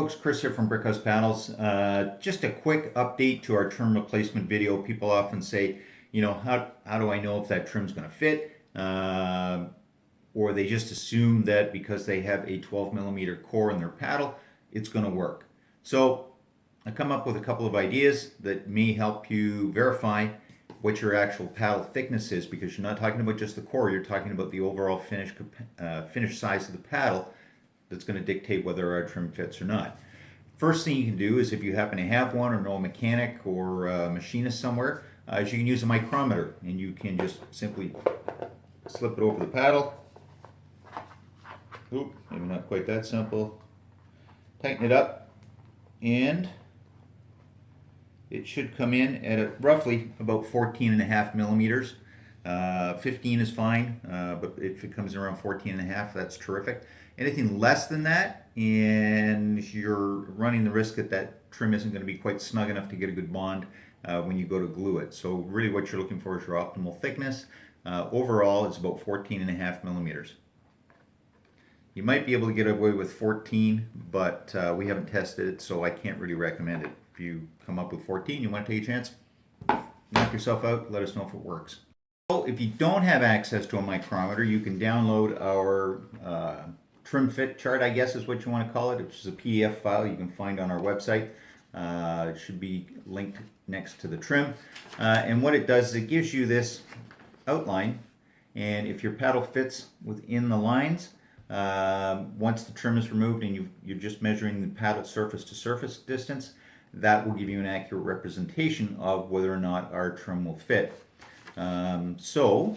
folks, Chris here from Brickhouse Paddles. Just a quick update to our trim replacement video. People often say, how do I know if that trim's going to fit? Or they just assume that because they have a 12 millimeter core in their paddle, it's going to work. So I come up with a couple of ideas that may help you verify what your actual paddle thickness is, because you're not talking about just the core, you're talking about the overall finish size of the paddle that's going to dictate whether our trim fits or not. First thing you can do is, if you happen to have one or know a mechanic or a machinist somewhere, is you can use a micrometer, and you can just simply slip it over the paddle. Oop, maybe not quite that simple. Tighten it up, and it should come in at roughly about 14.5 millimeters. 15 is fine, but if it comes in around 14.5, that's terrific. Anything less than that, and you're running the risk that that trim isn't going to be quite snug enough to get a good bond when you go to glue it. So really what you're looking for is your optimal thickness. Overall, it's about 14.5 millimeters. You might be able to get away with 14, but we haven't tested it, so I can't really recommend it. If you come up with 14, you want to take a chance, knock yourself out, let us know if it works. So if you don't have access to a micrometer, you can download our trim fit chart, I guess is what you want to call it, which is a PDF file you can find on our website. It should be linked next to the trim. And what it does is it gives you this outline, and if your paddle fits within the lines, once the trim is removed and you're just measuring the paddle surface to surface distance, that will give you an accurate representation of whether or not our trim will fit. So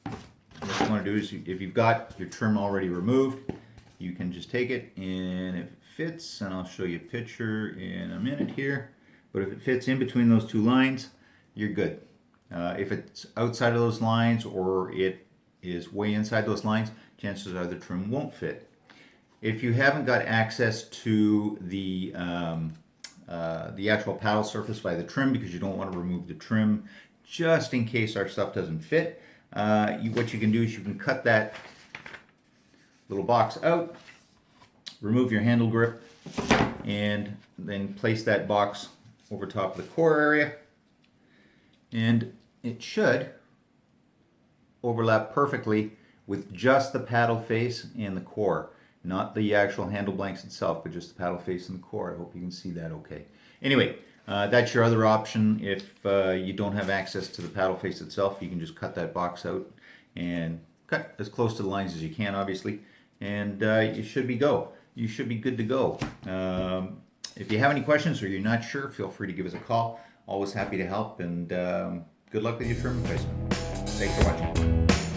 what you want to do is, if you've got your trim already removed, you can just take it, and if it fits, and I'll show you a picture in a minute here, but if it fits in between those two lines, you're good. If it's outside of those lines, or it is way inside those lines, chances are the trim won't fit. If you haven't got access to the actual paddle surface by the trim, because you don't want to remove the trim just in case our stuff doesn't fit, what you can do is you can cut that little box out, remove your handle grip, and then place that box over top of the core area, and it should overlap perfectly with just the paddle face and the core, not the actual handle blanks itself, but just the paddle face and the core. I hope you can see that okay. Anyway, that's your other option. If you don't have access to the paddle face itself, you can just cut that box out and cut as close to the lines as you can, obviously, and you should be good to go. If you have any questions or you're not sure, feel free to give us a call. Always happy to help, and good luck with your trim replacement. Thanks for watching.